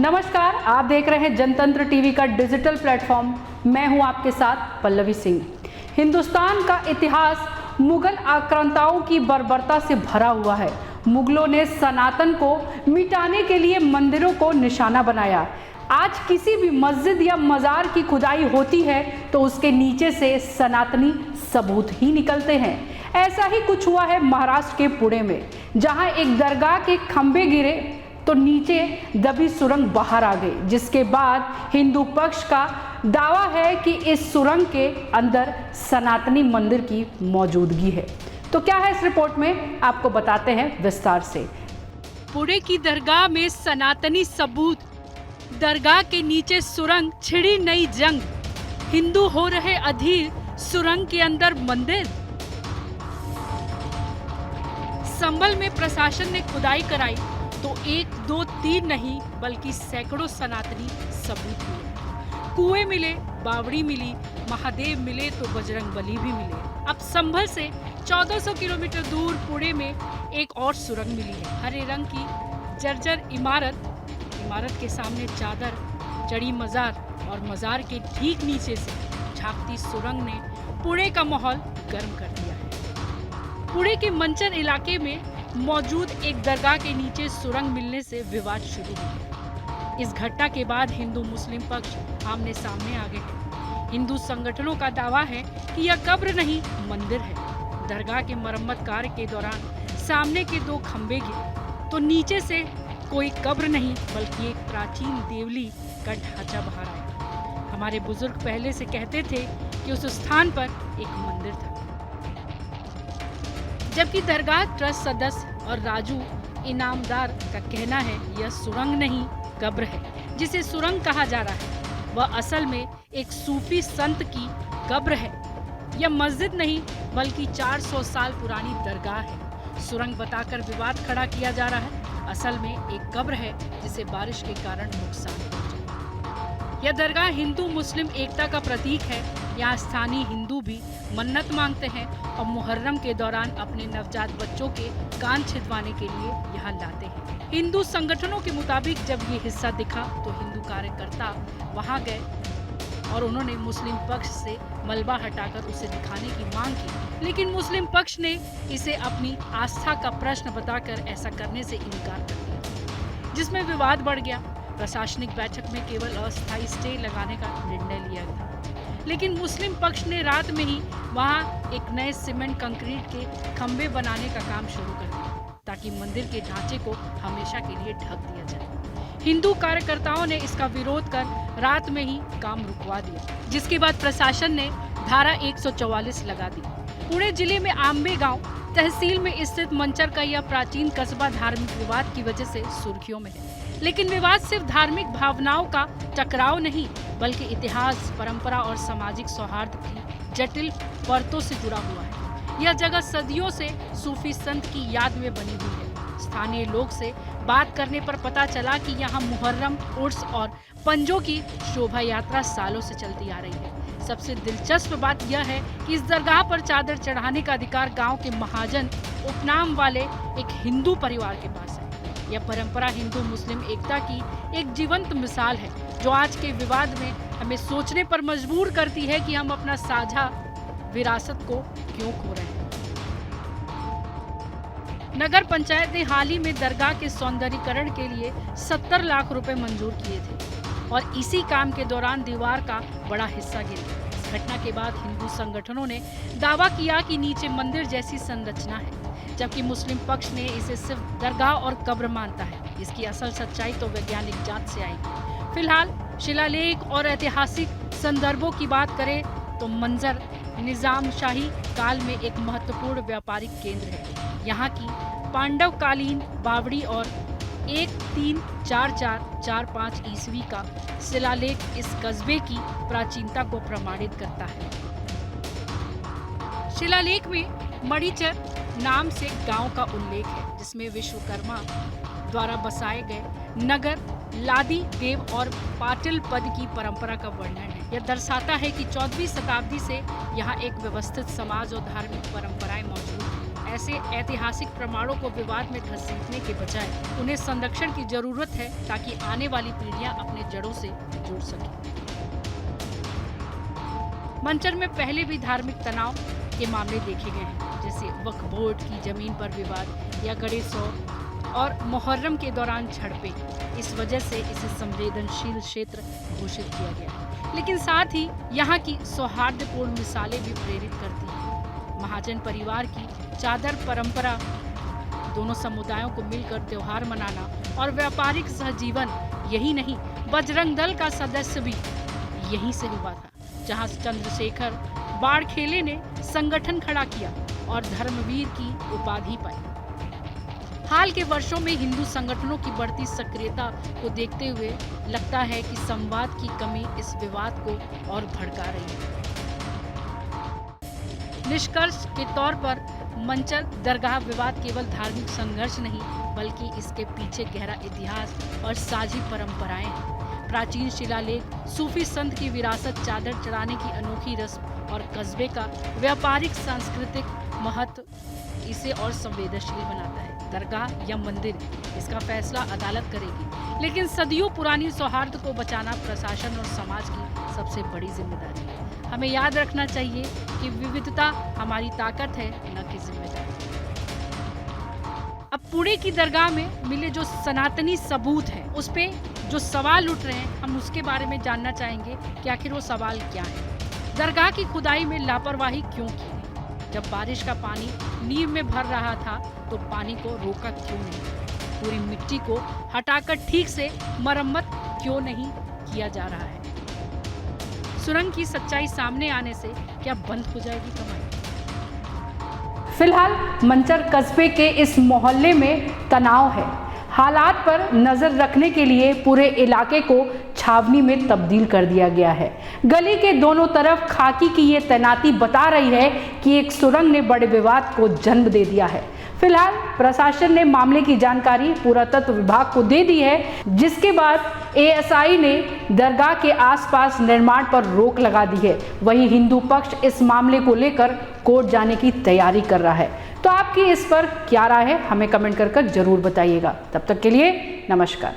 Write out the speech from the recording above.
नमस्कार, आप देख रहे हैं जनतंत्र टीवी का डिजिटल प्लेटफॉर्म। मैं हूं आपके साथ पल्लवी सिंह। हिंदुस्तान का इतिहास मुगल आक्रांताओं की बर्बरता से भरा हुआ है। मुगलों ने सनातन को मिटाने के लिए मंदिरों को निशाना बनाया। आज किसी भी मस्जिद या मजार की खुदाई होती है तो उसके नीचे से सनातनी सबूत ही निकलते हैं। ऐसा ही कुछ हुआ है महाराष्ट्र के पुणे में, जहां एक दरगाह के खंभे गिरे तो नीचे दबी सुरंग बाहर आ गई, जिसके बाद हिंदू पक्ष का दावा है कि इस सुरंग के अंदर सनातनी मंदिर की मौजूदगी है। तो क्या है इस रिपोर्ट में, आपको बताते हैं विस्तार से। पुणे की दरगाह में सनातनी सबूत, दरगाह के नीचे सुरंग, छिड़ी नई जंग, हिंदू हो रहे अधीर, सुरंग के अंदर मंदिर। संभल में प्रशासन ने खुदाई कराई तो 1, 2, 3 नहीं बल्कि सैकड़ों सनातनी सबूत मिले। कुएं मिले, बावड़ी मिली, महादेव मिले तो बजरंगबली भी मिले। अब संभल से 1400 किलोमीटर दूर पुणे में एक और सुरंग मिली है। हरे रंग की जर्जर इमारत के सामने चादर चढ़ी मजार और मजार के ठीक नीचे से झांकती सुरंग ने पुणे का माहौल गर्म कर दिया है। पुणे के मंचन इलाके में मौजूद एक दरगाह के नीचे सुरंग मिलने से विवाद शुरू हो गया। इस घटना के बाद हिंदू मुस्लिम पक्ष आमने सामने आ गए हैं। हिंदू संगठनों का दावा है कि यह कब्र नहीं, मंदिर है। दरगाह के मरम्मत कार्य के दौरान सामने के 2 खंभे गिरे तो नीचे से कोई कब्र नहीं बल्कि एक प्राचीन देवली का ढांचा बाहर आया। हमारे बुजुर्ग पहले से कहते थे कि उस स्थान पर एक मंदिर था, जबकि दरगाह ट्रस्ट सदस्य और राजू इनामदार का कहना है यह सुरंग नहीं, कब्र है। जिसे सुरंग कहा जा रहा है वह असल में एक सूफी संत की कब्र है। यह मस्जिद नहीं बल्कि 400 साल पुरानी दरगाह है। सुरंग बताकर विवाद खड़ा किया जा रहा है। असल में एक कब्र है जिसे बारिश के कारण नुकसान पहुंचा। यह दरगाह हिंदू मुस्लिम एकता का प्रतीक है। यहाँ स्थानीय हिंदू भी मन्नत मांगते हैं और मुहर्रम के दौरान अपने नवजात बच्चों के कान छिदवाने के लिए यहाँ लाते हैं। हिंदू संगठनों के मुताबिक जब ये हिस्सा दिखा तो हिंदू कार्यकर्ता वहाँ गए और उन्होंने मुस्लिम पक्ष से मलबा हटाकर उसे दिखाने की मांग की, लेकिन मुस्लिम पक्ष ने इसे अपनी आस्था का प्रश्न बताकर ऐसा करने से इनकार कर दिया, जिसमें विवाद बढ़ गया। प्रशासनिक बैठक में केवल अस्थायी स्टे लगाने का निर्णय लिया गया, लेकिन मुस्लिम पक्ष ने रात में ही वहां एक नए सीमेंट कंक्रीट के खंभे बनाने का काम शुरू कर दिया ताकि मंदिर के ढांचे को हमेशा के लिए ढक दिया जाए। हिंदू कार्यकर्ताओं ने इसका विरोध कर रात में ही काम रुकवा दिया, जिसके बाद प्रशासन ने धारा 144 लगा दी। पुणे जिले में आंबे गांव तहसील में स्थित मंचर का यह प्राचीन कस्बा धार्मिक विवाद की वजह से सुर्खियों में है। लेकिन विवाद सिर्फ धार्मिक भावनाओं का टकराव नहीं बल्कि इतिहास, परंपरा और सामाजिक सौहार्द की जटिल परतों से जुड़ा हुआ है। यह जगह सदियों से सूफी संत की याद में बनी हुई है। स्थानीय लोग से बात करने पर पता चला कि यहाँ मुहर्रम, उर्स और पंजों की शोभा यात्रा सालों से चलती आ रही है। सबसे दिलचस्प बात यह है कि इस दरगाह पर चादर चढ़ाने का अधिकार गांव के महाजन उपनाम वाले एक हिंदू परिवार के पास है। यह परंपरा हिंदू मुस्लिम एकता की एक जीवंत मिसाल है, जो आज के विवाद में हमें सोचने पर मजबूर करती है कि हम अपना साझा विरासत को क्यों खो रहे हैं। नगर पंचायत ने हाल ही में दरगाह के सौंदर्यीकरण के लिए 70 लाख रुपए मंजूर किए थे और इसी काम के दौरान दीवार का बड़ा हिस्सा गिर गया। इस घटना के बाद हिंदू संगठनों ने दावा किया कि नीचे मंदिर जैसी संरचना है, जबकि मुस्लिम पक्ष ने इसे सिर्फ दरगाह और कब्र मानता है। इसकी असल सच्चाई तो वैज्ञानिक जांच से आएगी। फिलहाल शिलालेख और ऐतिहासिक संदर्भों की बात करें तो मंजर निजामशाही काल में एक महत्वपूर्ण व्यापारिक केंद्र है। यहाँ की पांडवकालीन बावड़ी और 1344-45 ईस्वी का शिलालेख इस कस्बे की प्राचीनता को प्रमाणित करता है। शिलालेख में मणिचर नाम से गांव का उल्लेख है, जिसमें विश्वकर्मा द्वारा बसाए गए नगर, लादी देव और पाटिल पद की परंपरा का वर्णन है। यह दर्शाता है कि 14वीं शताब्दी से यहाँ एक व्यवस्थित समाज और धार्मिक परंपराएं मौजूद हैं। ऐसे ऐतिहासिक प्रमाणों को विवाद में घसीटने के बजाय उन्हें संरक्षण की जरूरत है ताकि आने वाली पीढ़ियां अपने जड़ों से जुड़ सकें। मंचर में पहले भी धार्मिक तनाव के मामले देखे गए हैं, जैसे वक्फ बोर्ड की जमीन पर विवाद या गणेशोत्सव और मुहर्रम के दौरान झड़पें। इस वजह से इसे संवेदनशील क्षेत्र घोषित किया गया। लेकिन साथ ही यहाँ की सौहार्दपूर्ण मिसालें भी प्रेरित करती हैं। महाजन परिवार की चादर परंपरा, दोनों समुदायों को मिलकर त्योहार मनाना और व्यापारिक सहजीवन, यही नहीं बजरंग दल का सदस्य भी यहीं से हुआ था, जहां चंद्रशेखर बाड़खेले ने संगठन खड़ा किया और धर्मवीर की उपाधि पाई। हाल के वर्षों में हिंदू संगठनों की बढ़ती सक्रियता को देखते हुए लगता है कि संवाद की कमी इस विवाद को और भड़का रही है। निष्कर्ष के तौर पर मंचर दरगाह विवाद केवल धार्मिक संघर्ष नहीं, बल्कि इसके पीछे गहरा इतिहास और साझी परंपराएं हैं। प्राचीन शिलालेख, सूफी संत की विरासत, चादर चढ़ाने की अनोखी रस्म और कस्बे का व्यापारिक सांस्कृतिक महत्व इसे और संवेदनशील बनाता है। दरगाह या मंदिर, इसका फैसला अदालत करेगी, लेकिन सदियों पुरानी सौहार्द को बचाना प्रशासन और समाज की सबसे बड़ी जिम्मेदारी है। हमें याद रखना चाहिए कि विविधता हमारी ताकत है, न कि जिम्मेदारी। अब पुणे की दरगाह में मिले जो सनातनी सबूत हैं, उस पे जो सवाल उठ रहे हैं, हम उसके बारे में जानना चाहेंगे कि आखिर वो सवाल क्या है। दरगाह की खुदाई में लापरवाही क्यों की? जब बारिश का पानी नींव में भर रहा था तो पानी को रोका क्यों नहीं? पूरी मिट्टी को हटाकर ठीक से मरम्मत क्यों नहीं किया जा रहा है? सुरंग की सच्चाई सामने आने से क्या बंद हो जाएगी कमाई? फिलहाल मंचर कस्बे के इस मोहल्ले में तनाव है। हालात पर नजर रखने के लिए पूरे इलाके को छावनी में तब्दील कर दिया गया है। गली के दोनों तरफ खाकी की ये तैनाती बता रही है कि एक सुरंग ने बड़े विवाद को जन्म दे दिया है। फिलहाल प्रशासन ने मामले की जानकारी पुरातत्व विभाग को दे दी है, जिसके बाद एएसआई ने दरगाह के आसपास निर्माण पर रोक लगा दी है। वहीं हिंदू पक्ष इस मामले को लेकर कोर्ट जाने की तैयारी कर रहा है। तो आपकी इस पर क्या राय है, हमें कमेंट कर जरूर बताइएगा। तब तक के लिए नमस्कार।